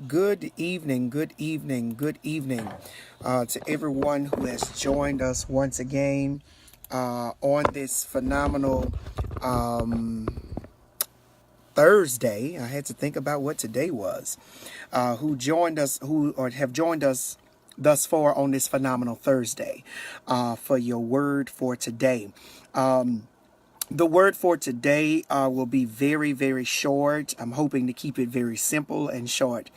Good evening, good evening, good evening to everyone who has joined us once again on this phenomenal Thursday. I had to think about what today was. Who joined us, who or have joined us thus far on this phenomenal Thursday for your word for today. The word for today will be very, very short. I'm hoping to keep it very simple and short.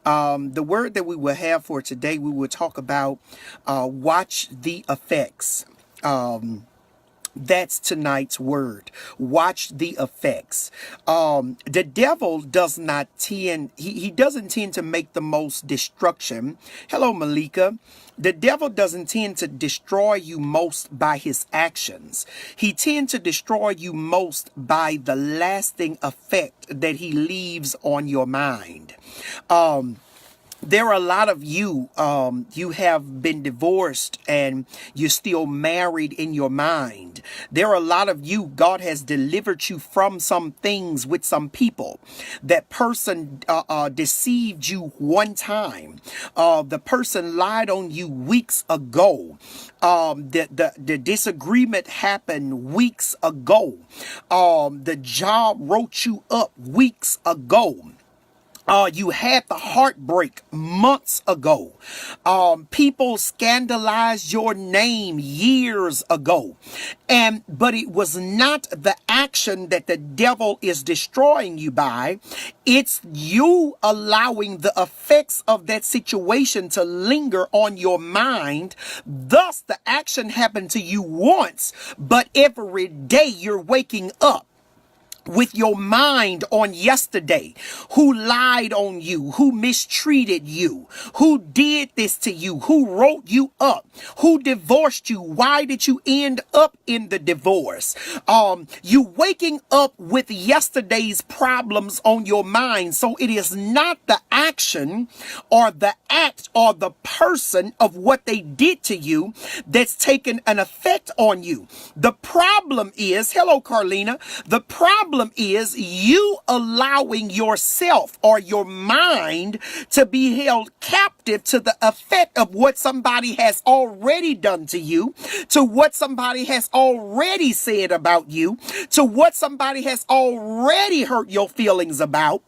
The word that we will have for today, we will talk about watch the effects. That's tonight's word. Watch the effects. The devil does not tend, he doesn't tend to make the most destruction. Hello, Malika. The devil doesn't tend to destroy you most by his actions. He tends to destroy you most by the lasting effect that he leaves on your mind. There are a lot of you, you have been divorced and you're still married in your mind. There are a lot of you, God has delivered you from some things with some people. That person deceived you one time. The person lied on you weeks ago. The disagreement happened weeks ago. The job wrote you up weeks ago. You had the heartbreak months ago. People scandalized your name years ago. But it was not the action that the devil is destroying you by. It's you allowing the effects of that situation to linger on your mind. Thus, the action happened to you once, but every day you're waking up with your mind on yesterday, who lied on you, who mistreated you, who did this to you, who wrote you up, who divorced you. Why did you end up in the divorce? You waking up with yesterday's problems on your mind. So it is not the action or the act or the person of what they did to you that's taken an effect on you. The problem is, hello, Carlina, the problem is you allowing yourself or your mind to be held captive to the effect of what somebody has already done to you, to what somebody has already said about you, to what somebody has already hurt your feelings about.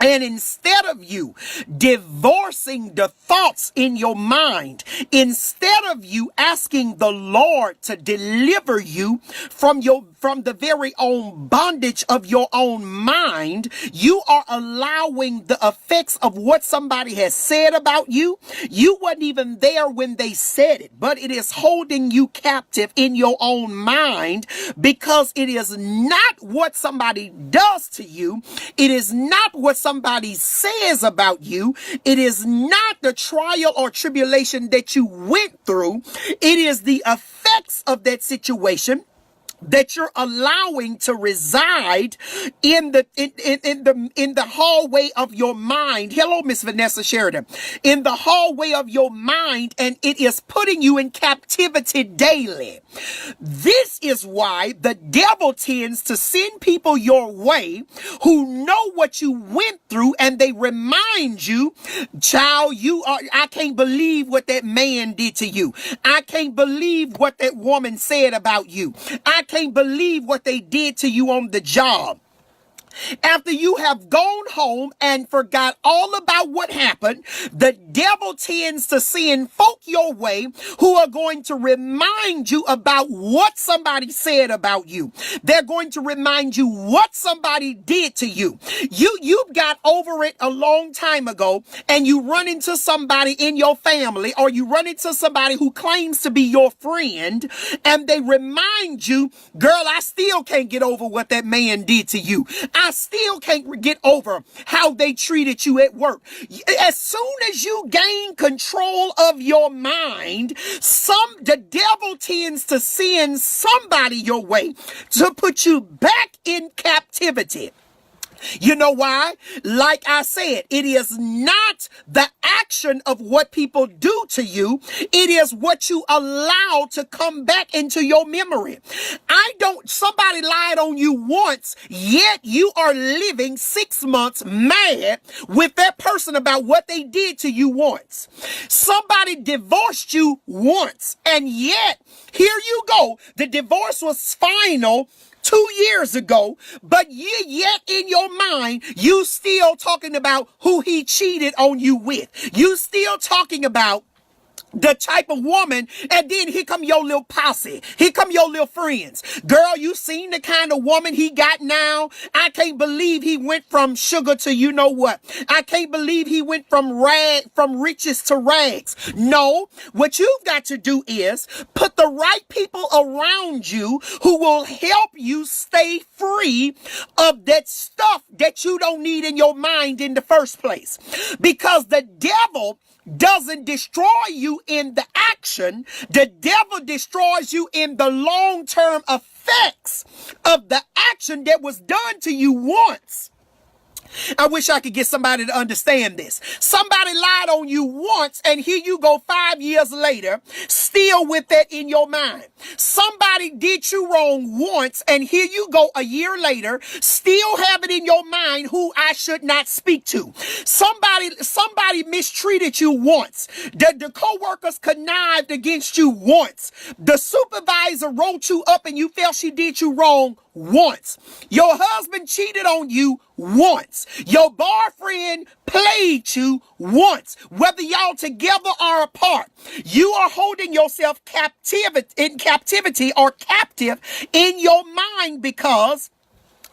And instead of you divorcing the thoughts in your mind, instead of you asking the Lord to deliver you from the very own bondage of your own mind, you are allowing the effects of what somebody has said about you. You weren't even there when they said it, but it is holding you captive in your own mind because it is not what somebody does to you. It is not what somebody says about you. It is not the trial or tribulation that you went through. It is the effects of that situation that you're allowing to reside in the hallway of your mind. Hello, Miss Vanessa Sheridan. In the hallway of your mind, and it is putting you in captivity daily. This is why the devil tends to send people your way who know what you went through, and they remind you, child, I can't believe what that man did to you. I can't believe what that woman said about you. I can't believe what they did to you on the job. After you have gone home and forgot all about what happened, the devil tends to send folk your way who are going to remind you about what somebody said about you. They're going to remind you what somebody did to you. You got over it a long time ago, and you run into somebody in your family, or you run into somebody who claims to be your friend, and they remind you, girl, I still can't get over what that man did to you. I still can't get over how they treated you at work. As soon as you gain control of your mind, the devil tends to send somebody your way to put you back in captivity. You know why? Like I said, it is not the action of what people do to you. It is what you allow to come back into your memory. Somebody lied on you once, yet you are living 6 months mad with that person about what they did to you once. Somebody divorced you once, and yet here you go. The divorce was final 2 years ago, but yet in your mind, you still talking about who he cheated on you with. You still talking about the type of woman, and then here come your little posse. Here come your little friends. Girl, you seen the kind of woman he got now? I can't believe he went from sugar to you know what. I can't believe he went from riches to rags. No, what you've got to do is put the right people around you who will help you stay free of that stuff that you don't need in your mind in the first place. Because the devil doesn't destroy you in the action. The devil destroys you in the long-term effects of the action that was done to you once. I wish I could get somebody to understand this. Somebody lied on you once, and here you go 5 years later, still with that in your mind. Somebody did you wrong once, and here you go a year later, still have it in your mind who I should not speak to. Somebody mistreated you once. The co-workers connived against you once. The supervisor wrote you up and you felt she did you wrong once. Your husband cheated on you once. Your boyfriend played you once. Whether y'all together or apart, you are holding yourself in captivity or captive in your mind because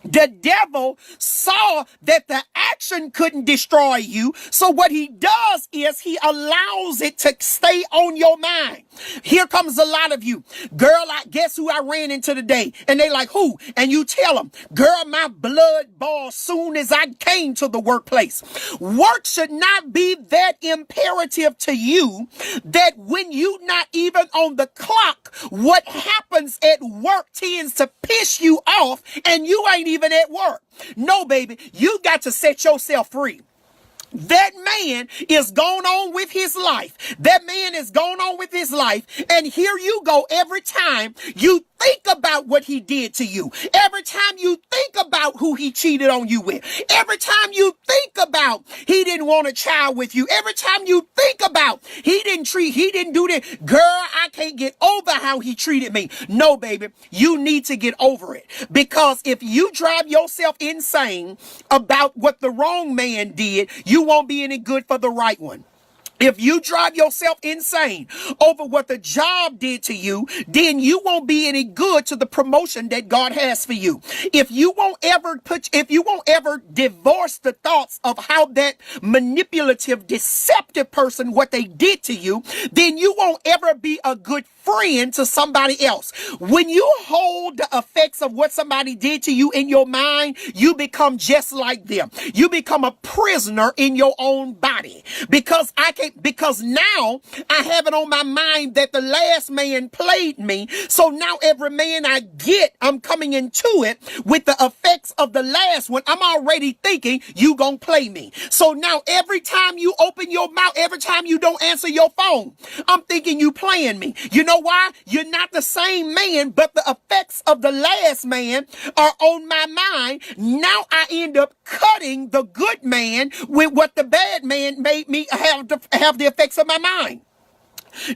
the devil saw that the action couldn't destroy you. So what he does is he allows it to stay on your mind. Here comes a lot of you. Girl, guess who I ran into today? And they like, who? And you tell them, girl, my blood boiled soon as I came to the workplace. Work should not be that imperative to you that when you not even on the clock, what happens at work tends to piss you off and you ain't even at work. No, baby, you got to set yourself free. That man is going on with his life. That man is going on with his life. And here you go every time you think about what he did to you. Every time you think about who he cheated on you with. Every time you think about he didn't want a child with you. Every time you think about he didn't do that. Girl, I can't get over how he treated me. No, baby, you need to get over it. Because if you drive yourself insane about what the wrong man did, you won't be any good for the right one. If you drive yourself insane over what the job did to you, then you won't be any good to the promotion that God has for you. If you won't ever divorce the thoughts of how that manipulative, deceptive person, what they did to you, then you won't ever be a good friend to somebody else. When you hold the effects of what somebody did to you in your mind, you become just like them. You become a prisoner in your own body. Because now I have it on my mind that the last man played me. So now every man I get, I'm coming into it with the effects of the last one. I'm already thinking you gonna play me. So now every time you open your mouth, every time you don't answer your phone, I'm thinking you playing me. You know why? You're not the same man, but the effects of the last man are on my mind. Now I end up cutting the good man with what the bad man made me have the effects of my mind.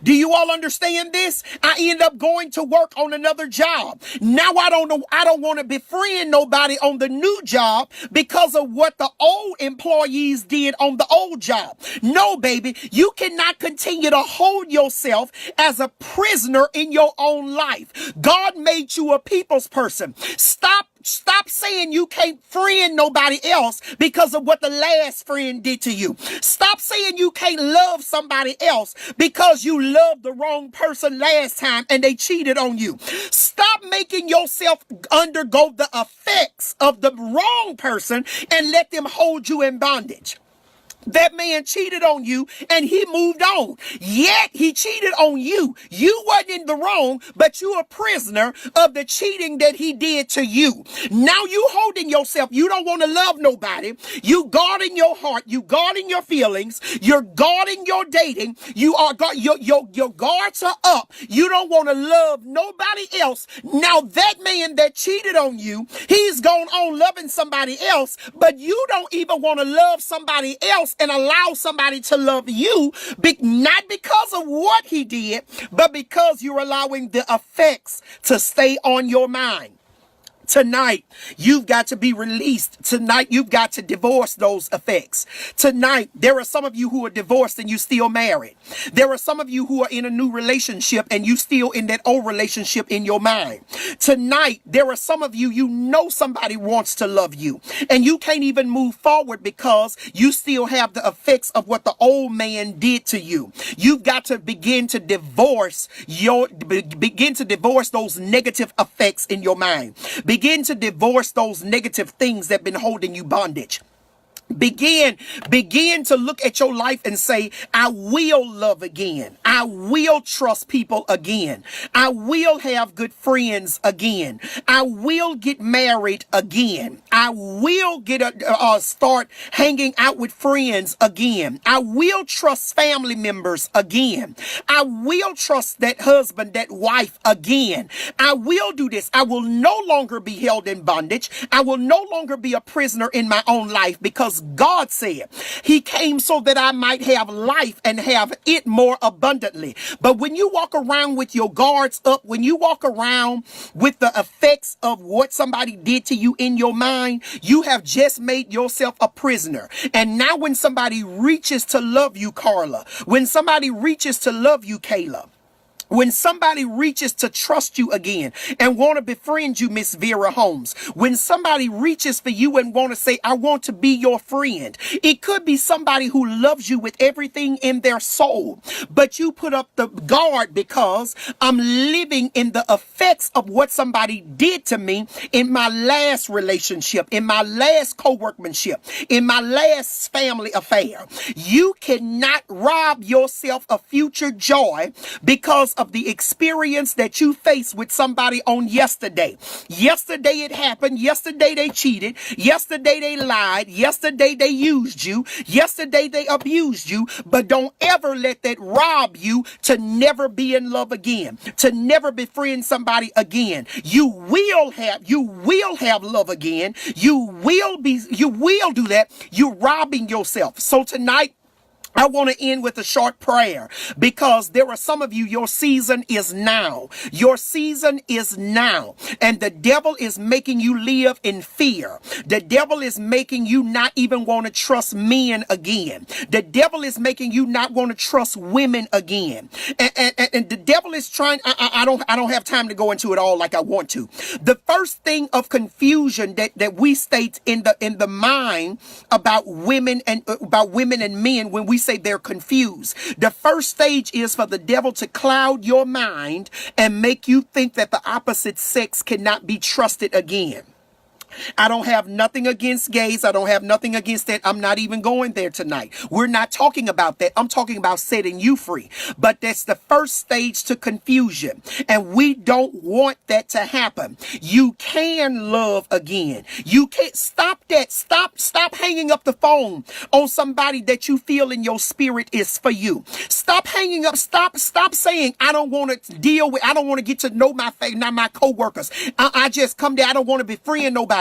Do you all understand this? I end up going to work on another job. Now I don't want to befriend nobody on the new job because of what the old employees did on the old job. No, baby, you cannot continue to hold yourself as a prisoner in your own life. God made you a people's person. Stop saying you can't friend nobody else because of what the last friend did to you. Stop saying you can't love somebody else because you loved the wrong person last time and they cheated on you. Stop making yourself undergo the effects of the wrong person and let them hold you in bondage. That man cheated on you and he moved on. Yet he cheated on you. You wasn't in the wrong, but you a prisoner of the cheating that he did to you. Now you holding yourself. You don't want to love nobody. You guarding your heart. You guarding your feelings. You're guarding your dating. You are your guards are up. You don't want to love nobody else. Now that man that cheated on you, he's gone on loving somebody else, but you don't even want to love somebody else and allow somebody to love you, not because of what he did, but because you're allowing the effects to stay on your mind. Tonight, you've got to be released. Tonight, you've got to divorce those effects. Tonight, there are some of you who are divorced and you still married. There are some of you who are in a new relationship and you still in that old relationship in your mind. Tonight, there are some of you, you know somebody wants to love you and you can't even move forward because you still have the effects of what the old man did to you. You've got to begin to divorce those negative effects in your mind. Begin to divorce those negative things that have been holding you bondage. Begin to look at your life and say, I will love again. I will trust people again. I will have good friends again. I will get married again. I will start hanging out with friends again. I will trust family members again. I will trust that husband, that wife again. I will do this. I will no longer be held in bondage. I will no longer be a prisoner in my own life because God said he came so that I might have life and have it more abundantly. But when you walk around with your guards up, when you walk around with the effects of what somebody did to you in your mind, you have just made yourself a prisoner. And now when somebody reaches to love you, Carla, when somebody reaches to love you, Kayla, when somebody reaches to trust you again and want to befriend you, Miss Vera Holmes, when somebody reaches for you and want to say, I want to be your friend, it could be somebody who loves you with everything in their soul, but you put up the guard because I'm living in the effects of what somebody did to me in my last relationship, in my last co-workmanship, in my last family affair. You cannot rob yourself of future joy because of the experience that you faced with somebody on yesterday. Yesterday it happened. Yesterday they cheated. Yesterday they lied. Yesterday they used you. Yesterday they abused you. But don't ever let that rob you to never be in love again, to never befriend somebody again. You will have love again. You will do that. You're robbing yourself. So tonight, I want to end with a short prayer because there are some of you, your season is now. Your season is now. And the devil is making you live in fear. The devil is making you not even want to trust men again. The devil is making you not want to trust women again. And the devil is trying, I don't have time to go into it all like I want to. The first thing of confusion that we state in the mind about women and men when we say they're confused. The first stage is for the devil to cloud your mind and make you think that the opposite sex cannot be trusted again. I don't have nothing against gays. I don't have nothing against that. I'm not even going there tonight. We're not talking about that. I'm talking about setting you free. But that's the first stage to confusion. And we don't want that to happen. You can love again. You can't stop that. Stop hanging up the phone on somebody that you feel in your spirit is for you. Stop hanging up. Stop saying, I don't want to deal with, I don't want to get to know my co-workers. I just come there. I don't want to befriend nobody.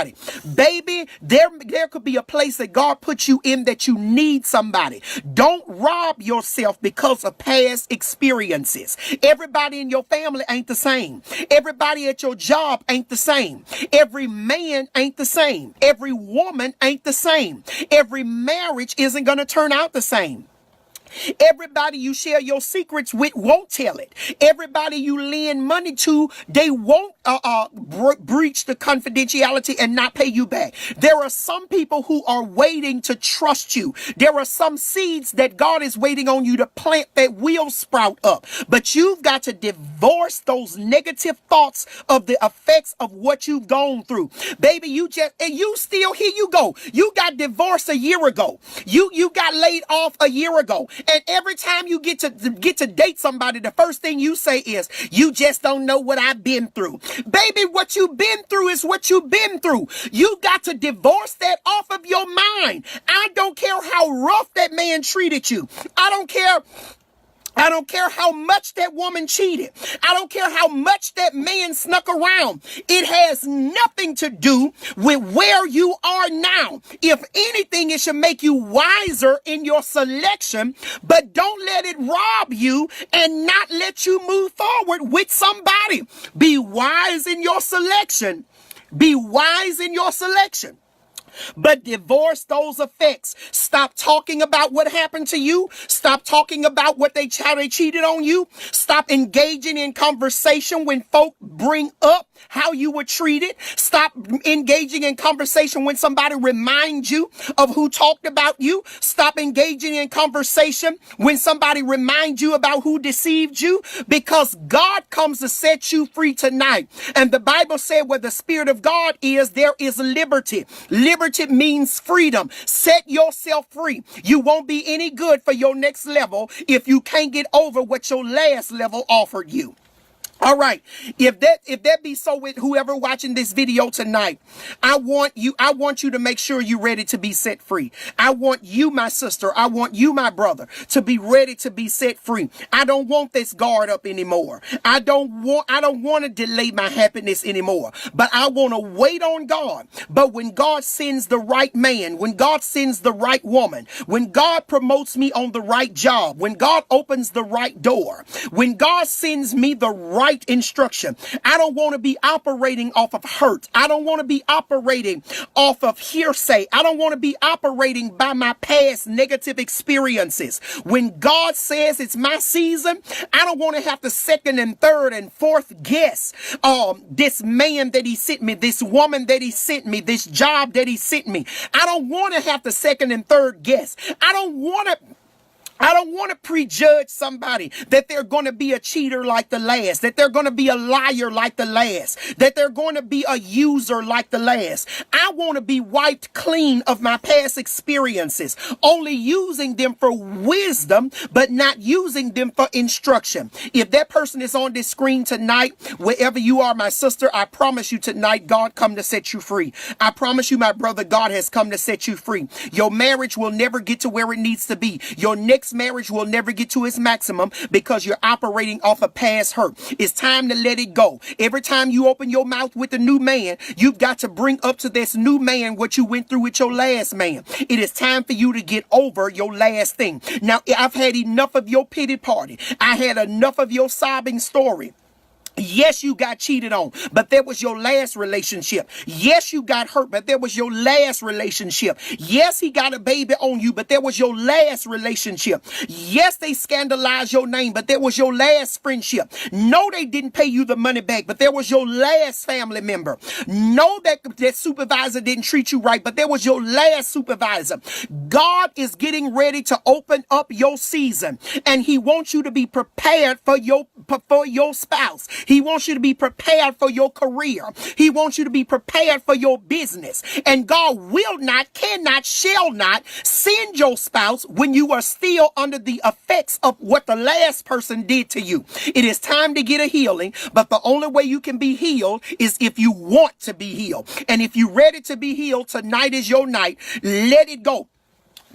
Baby, there could be a place that God put you in that you need somebody. Don't rob yourself because of past experiences. Everybody in your family ain't the same. Everybody at your job ain't the same. Every man ain't the same. Every woman ain't the same. Every marriage isn't going to turn out the same. Everybody you share your secrets with won't tell it. Everybody you lend money to, they won't breach the confidentiality and not pay you back. There are some people who are waiting to trust you. There are some seeds that God is waiting on you to plant that will sprout up. But you've got to divorce those negative thoughts of the effects of what you've gone through. Baby, and you still, here you go. You got divorced a year ago. You got laid off a year ago. And every time you get to date somebody, the first thing you say is, you just don't know what I've been through. Baby, what you've been through is what you've been through. You got to divorce that off of your mind. I don't care how rough that man treated you. I don't care how much that woman cheated. I don't care how much that man snuck around. It has nothing to do with where you are now. If anything, it should make you wiser in your selection, but don't let it rob you and not let you move forward with somebody. Be wise in your selection. Be wise in your selection. But divorce those effects. Stop talking about what happened to you. Stop talking about how they cheated on you. Stop engaging in conversation when folk bring up how you were treated. Stop engaging in conversation when somebody reminds you of who talked about you. Stop engaging in conversation when somebody reminds you about who deceived you, because God comes to set you free tonight. And the Bible said where the Spirit of God is, there is liberty. Liberty means freedom. Set yourself free. You won't be any good for your next level if you can't get over what your last level offered you. All right. If that be so with whoever watching this video tonight, I want you to make sure you're ready to be set free. I want you, my sister, I want you, my brother, to be ready to be set free. I don't want this guard up anymore. I don't want to delay my happiness anymore, but I want to wait on God. But when God sends the right man, when God sends the right woman, when God promotes me on the right job, when God opens the right door, when God sends me the right instruction, I don't want to be operating off of hurt. I don't want to be operating off of hearsay. I don't want to be operating by my past negative experiences. When God says it's my season, I don't want to have to second and third and fourth guess this man that he sent me, this woman that he sent me, this job that he sent me. I don't want to have to second and third guess. I don't want to prejudge somebody that they're going to be a cheater like the last, that they're going to be a liar like the last, that they're going to be a user like the last. I want to be wiped clean of my past experiences, only using them for wisdom, but not using them for instruction. If that person is on this screen tonight, wherever you are, my sister, I promise you tonight, God come to set you free. I promise you, my brother, God has come to set you free. Your marriage will never get to where it needs to be. Your next marriage will never get to its maximum because you're operating off of past hurt. It's time to let it go. Every time you open your mouth with a new man, you've got to bring up to this new man what you went through with your last man. It is time for you to get over your last thing. Now, I've had enough of your pity party. I had enough of your sobbing story. Yes, you got cheated on, but that was your last relationship. Yes, you got hurt, but that was your last relationship. Yes, he got a baby on you, but that was your last relationship. Yes, they scandalized your name, but that was your last friendship. No, they didn't pay you the money back, but that was your last family member. No, that supervisor didn't treat you right, but that was your last supervisor. God is getting ready to open up your season, and he wants you to be prepared for your spouse. He wants you to be prepared for your career. He wants you to be prepared for your business. And God will not, cannot, shall not send your spouse when you are still under the effects of what the last person did to you. It is time to get a healing, but the only way you can be healed is if you want to be healed. And if you're ready to be healed, tonight is your night. Let it go.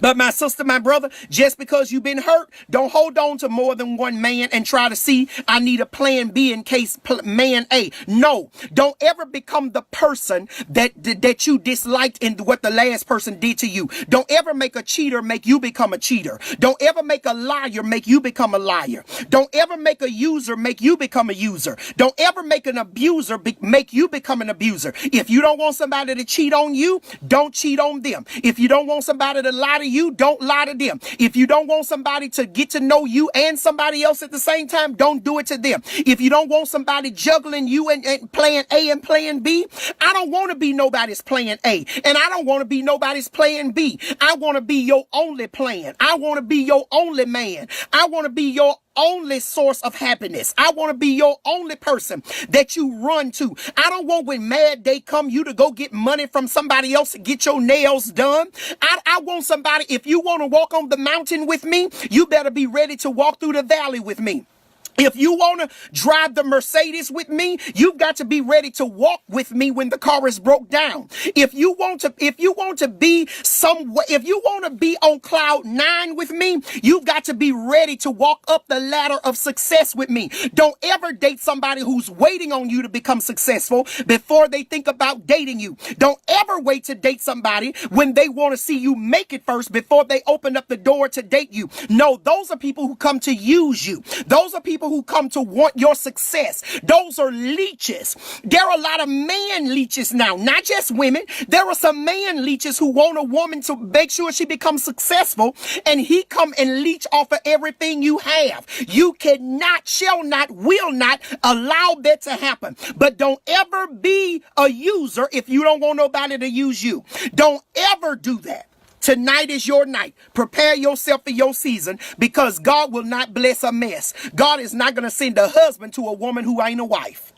But my sister, my brother, just because you've been hurt, don't hold on to more than one man and try to see, I need a plan B in case man A. No, don't ever become the person that you disliked in what the last person did to you. Don't ever make a cheater make you become a cheater. Don't ever make a liar make you become a liar. Don't ever make a user make you become a user. Don't ever make an abuser make you become an abuser. If you don't want somebody to cheat on you, don't cheat on them. If you don't want somebody to lie to to you, don't lie to them. If you don't want somebody to get to know you and somebody else at the same time, don't do it to them. If you don't want somebody juggling you and playing A and playing B, I don't want to be nobody's playing A, and I don't want to be nobody's playing B. I want to be your only plan. I want to be your only man. I want to be your only source of happiness. I want to be your only person that you run to. I don't want when mad day come you to go get money from somebody else to get your nails done. I want somebody, if you want to walk on the mountain with me, you better be ready to walk through the valley with me. If you want to drive the Mercedes with me, you've got to be ready to walk with me when the car is broke down. If you want to be if you want to be on cloud 9 with me, you've got to be ready to walk up the ladder of success with me. Don't ever date somebody who's waiting on you to become successful before they think about dating you. Don't ever wait to date somebody when they want to see you make it first before they open up the door to date you. No, those are people who come to use you. Those are people who come to want your success. Those are leeches. There are a lot of man leeches now, not just women. There are some man leeches who want a woman to make sure she becomes successful, and he come and leech off of everything you have. You cannot, shall not, will not allow that to happen. But don't ever be a user if you don't want nobody to use you. Don't ever do that. Tonight is your night. Prepare yourself for your season, because God will not bless a mess. God is not going to send a husband to a woman who ain't a wife.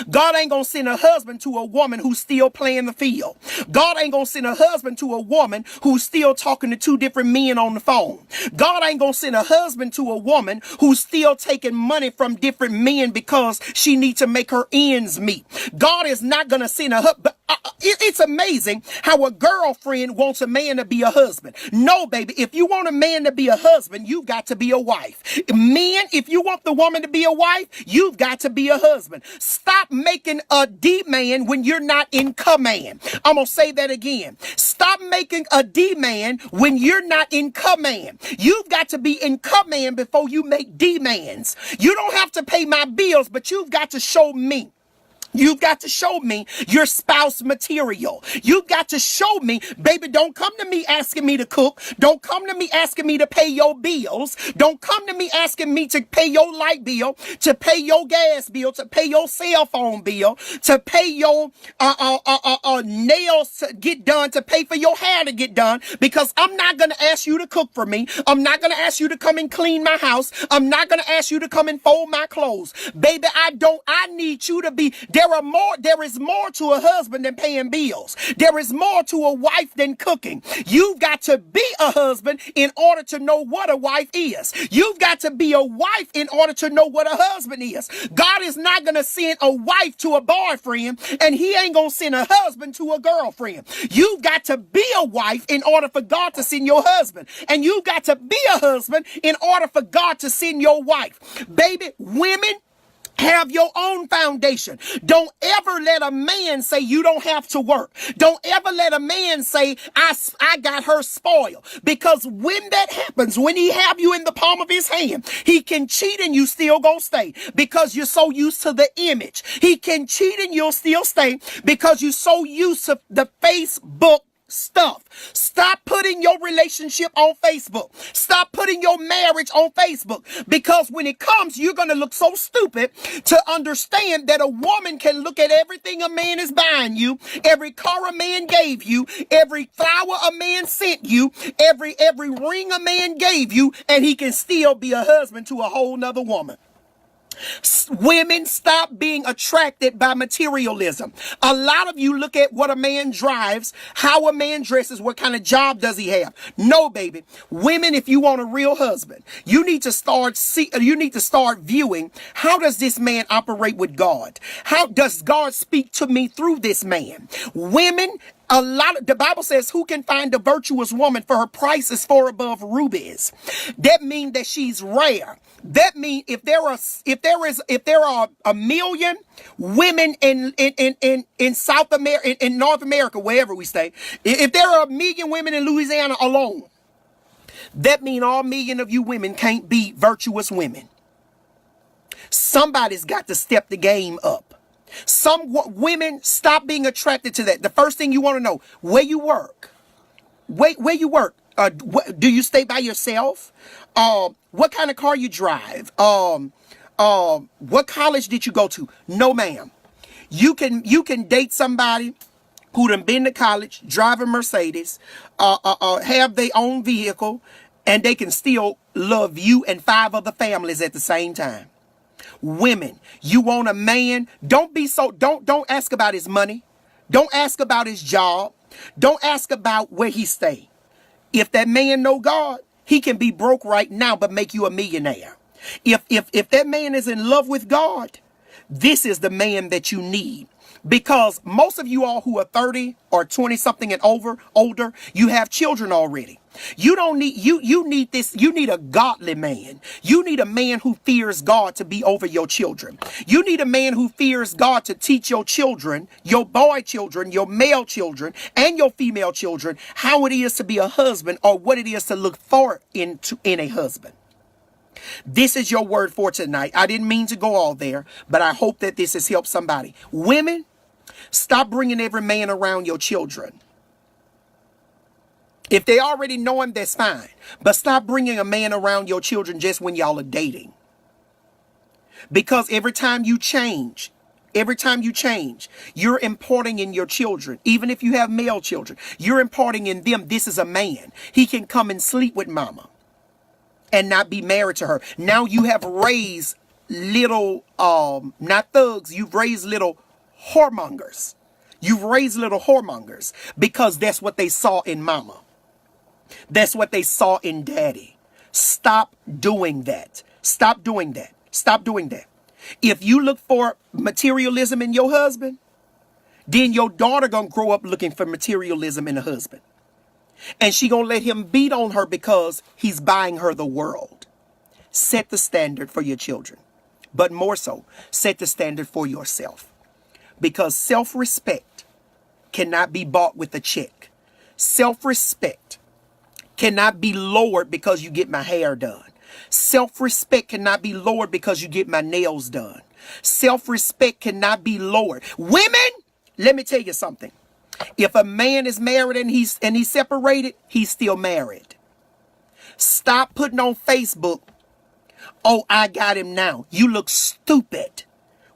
God ain't gonna send a husband to a woman who's still playing the field. God ain't gonna send a husband to a woman who's still talking to 2 different men on the phone. God ain't gonna send a husband to a woman who's still taking money from different men because she needs to make her ends meet. God is not gonna send a husband. It's amazing how a girlfriend wants a man to be a husband. No, baby, if you want a man to be a husband, you've got to be a wife. Men, if you want the woman to be a wife, you've got to be a husband. Stop making a D-man when you're not in command. I'm going to say that again. Stop making a D-man when you're not in command. You've got to be in command before you make D-mans. You don't have to pay my bills, but you've got to show me. You've got to show me your spouse material. You've got to show me, baby, don't come to me asking me to cook. Don't come to me asking me to pay your bills. Don't come to me asking me to pay your light bill, to pay your gas bill, to pay your cell phone bill, to pay your nails to get done, to pay for your hair to get done, because I'm not going to ask you to cook for me. I'm not going to ask you to come and clean my house. I'm not going to ask you to come and fold my clothes. Baby, I need you to be. There is more to a husband than paying bills. There is more to a wife than cooking. You've got to be a husband in order to know what a wife is. You've got to be a wife in order to know what a husband is. God is not going to send a wife to a boyfriend, and he ain't going to send a husband to a girlfriend. You've got to be a wife in order for God to send your husband. And you've got to be a husband in order for God to send your wife. Baby, women, have your own foundation. Don't ever let a man say you don't have to work. Don't ever let a man say, I got her spoiled. Because when that happens, when he have you in the palm of his hand, he can cheat and you still gonna stay because you're so used to the image. He can cheat and you'll still stay because you're so used to the Facebook stuff. Stop putting your relationship on Facebook. Stop putting your marriage on Facebook, because when it comes, you're going to look so stupid to understand that a woman can look at everything a man is buying you, every car a man gave you, every flower a man sent you, every ring a man gave you, and he can still be a husband to a whole nother woman. Women, stop being attracted by materialism. A lot of you look at what a man drives, how a man dresses, what kind of job does he have. No, baby. Women, if you want a real husband, you need to start viewing, how does this man operate with God? How does God speak to me through this man? Women, the Bible says, who can find a virtuous woman, for her price is far above rubies. That means that she's rare. That means if there are a million women in South America, in North America, wherever we stay, if there are a million women in Louisiana alone, that means all million of you women can't be virtuous women. Somebody's got to step the game up. Some women, stop being attracted to that. The first thing you want to know, where you work. Where you work. Do you stay by yourself? What kind of car you drive? What college did you go to? No, ma'am. You can date somebody who done been to college, drive a Mercedes, have their own vehicle, and they can still love you and 5 other families at the same time. Women, you want a man, don't ask about his money. Don't ask about his job. Don't ask about where he stay. If that man know God, he can be broke right now but make you a millionaire. If that man is in love with God, this is the man that you need. Because most of you all who are 30 or 20 something and older, you have children already. You don't need you need this. You need a godly man. You need a man who fears God to be over your children. You need a man who fears God to teach your children, your boy children, your male children, and your female children how it is to be a husband or what it is to look for in a husband. This is your word for tonight. I didn't mean to go all there, but I hope that this has helped somebody. Women, stop bringing every man around your children. If they already know him, that's fine. But stop bringing a man around your children just when y'all are dating. Because every time you change, you're imparting in your children. Even if you have male children, you're imparting in them, this is a man. He can come and sleep with mama and not be married to her. Now you have raised little, not thugs, you've raised little whoremongers. You've raised little whoremongers because that's what they saw in mama. That's what they saw in daddy. Stop doing that. Stop doing that. Stop doing that. If you look for materialism in your husband, then your daughter gonna grow up looking for materialism in a husband. And she gonna let him beat on her because he's buying her the world. Set the standard for your children. But more so, set the standard for yourself. Because self-respect cannot be bought with a check. Self-respect cannot be lowered because you get my hair done. Self-respect cannot be lowered because you get my nails done. Self-respect cannot be lowered. Women, let me tell you something. If a man is married and he's separated, he's still married. Stop putting on Facebook, oh, I got him now. You look stupid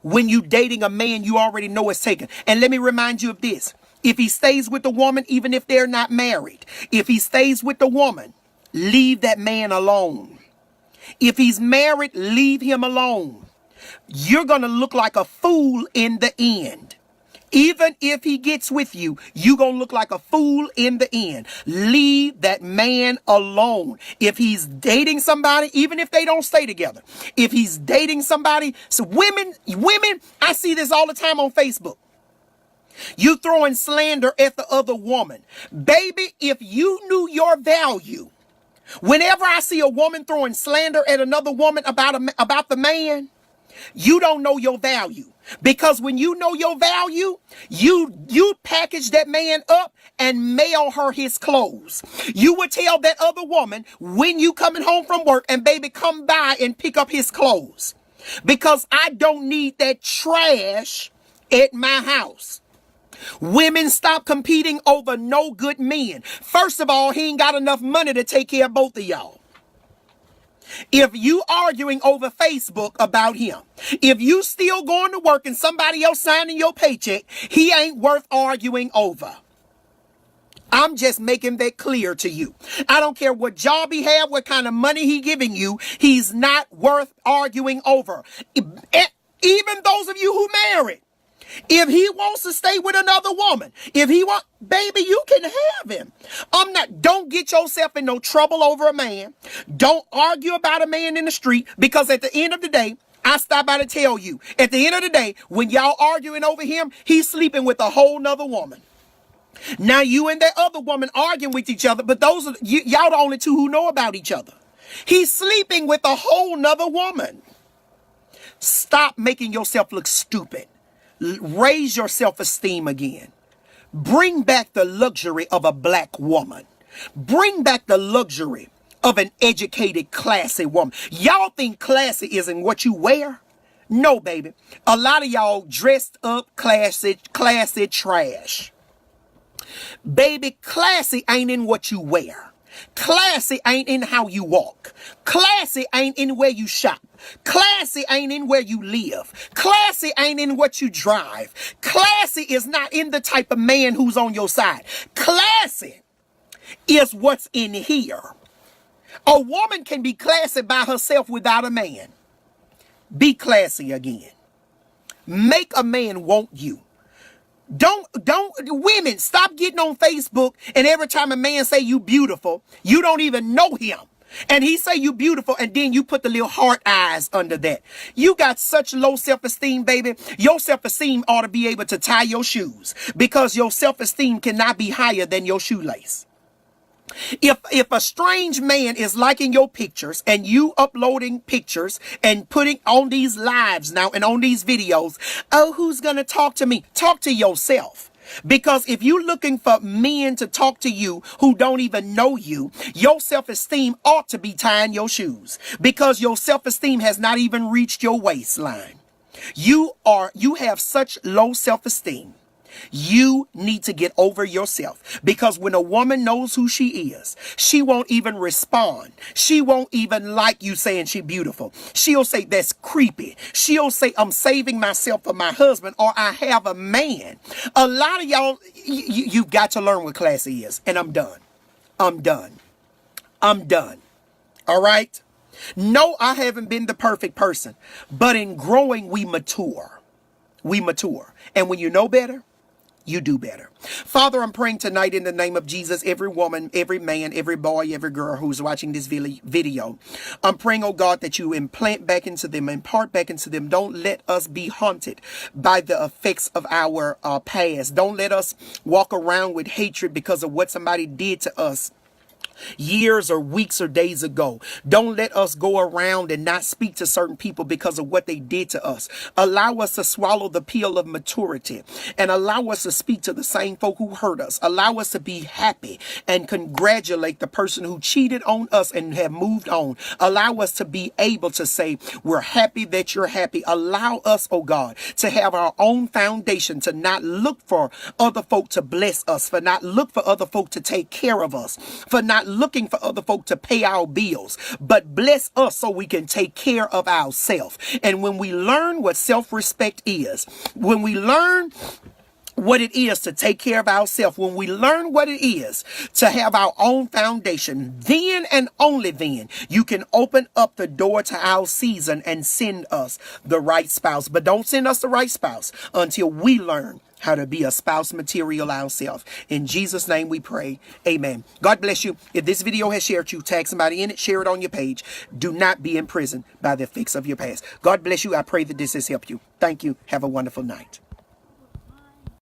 when you dating a man you already know is taken. And let me remind you of this. If he stays with the woman, even if they're not married, if he stays with the woman, leave that man alone. If he's married, leave him alone. You're going to look like a fool in the end. Even if he gets with you, you're going to look like a fool in the end. Leave that man alone. If he's dating somebody, even if they don't stay together, if he's dating somebody, so women, I see this all the time on Facebook. You throwing slander at the other woman. Baby, if you knew your value, whenever I see a woman throwing slander at another woman about the man, you don't know your value. Because when you know your value, you package that man up and mail her his clothes. You would tell that other woman when you coming home from work, and baby, come by and pick up his clothes. Because I don't need that trash at my house. Women, stop competing over no good men. First of all, he ain't got enough money to take care of both of y'all. If you arguing over Facebook about him, if you still going to work and somebody else signing your paycheck, he ain't worth arguing over. I'm just making that clear to you. I don't care what job he have, what kind of money he giving you, he's not worth arguing over. Even those of you who married. If he wants to stay with another woman, baby, you can have him. Don't get yourself in no trouble over a man. Don't argue about a man in the street, because at the end of the day, I stop by to tell you, at the end of the day, when y'all arguing over him, he's sleeping with a whole nother woman. Now you and that other woman arguing with each other, but y'all the only two who know about each other. He's sleeping with a whole nother woman. Stop making yourself look stupid. Raise your self-esteem again. Bring back the luxury of a black woman. Bring back the luxury of an educated, classy woman. Y'all think classy isn't what you wear? No, baby. A lot of y'all dressed up classy trash. Baby, classy ain't in what you wear. Classy ain't in how you walk. Classy ain't in where you shop. Classy ain't in where you live. Classy ain't in what you drive. Classy is not in the type of man who's on your side. Classy is what's in here. A woman can be classy by herself without a man. Be classy again. Make a man want you. Don't women stop getting on Facebook and every time a man say you beautiful, you don't even know him. And he say you beautiful and then you put the little heart eyes under that. You got such low self-esteem, baby. Your self-esteem ought to be able to tie your shoes because your self-esteem cannot be higher than your shoelace. If a strange man is liking your pictures and you uploading pictures and putting on these lives now and on these videos, oh, who's going to talk to me? Talk to yourself. Because if you're looking for men to talk to you who don't even know you, your self-esteem ought to be tying your shoes because your self-esteem has not even reached your waistline. You have such low self-esteem. You need to get over yourself because when a woman knows who she is, she won't even respond. She won't even like you saying she's beautiful. She'll say that's creepy. She'll say I'm saving myself for my husband or I have a man. A lot of y'all, you've got to learn what classy is. And I'm done. I'm done. I'm done. All right? No, I haven't been the perfect person, but in growing, we mature. We mature. And when you know better, you do better. Father, I'm praying tonight in the name of Jesus, every woman, every man, every boy, every girl who's watching this video. I'm praying, oh God, that you implant back into them, impart back into them. Don't let us be haunted by the effects of our past. Don't let us walk around with hatred because of what somebody did to us years or weeks or days ago. Don't let us go around and not speak to certain people because of what they did to us. Allow us to swallow the pill of maturity and allow us to speak to the same folk who hurt us. Allow us to be happy and congratulate the person who cheated on us and have moved on. Allow us to be able to say, we're happy that you're happy. Allow us, oh God, to have our own foundation, to not look for other folk to bless us, for not look for other folk to take care of us, for not looking for other folk to pay our bills, but bless us so we can take care of ourselves. And when we learn what self-respect is, when we learn what it is to take care of ourselves, when we learn what it is to have our own foundation, then and only then you can open up the door to our season and send us the right spouse. But don't send us the right spouse until we learn how to be a spouse material ourselves. In Jesus' name we pray. Amen. God bless you. If this video has shared you, tag somebody in it, share it on your page. Do not be imprisoned by the effects of your past. God bless you. I pray that this has helped you. Thank you. Have a wonderful night.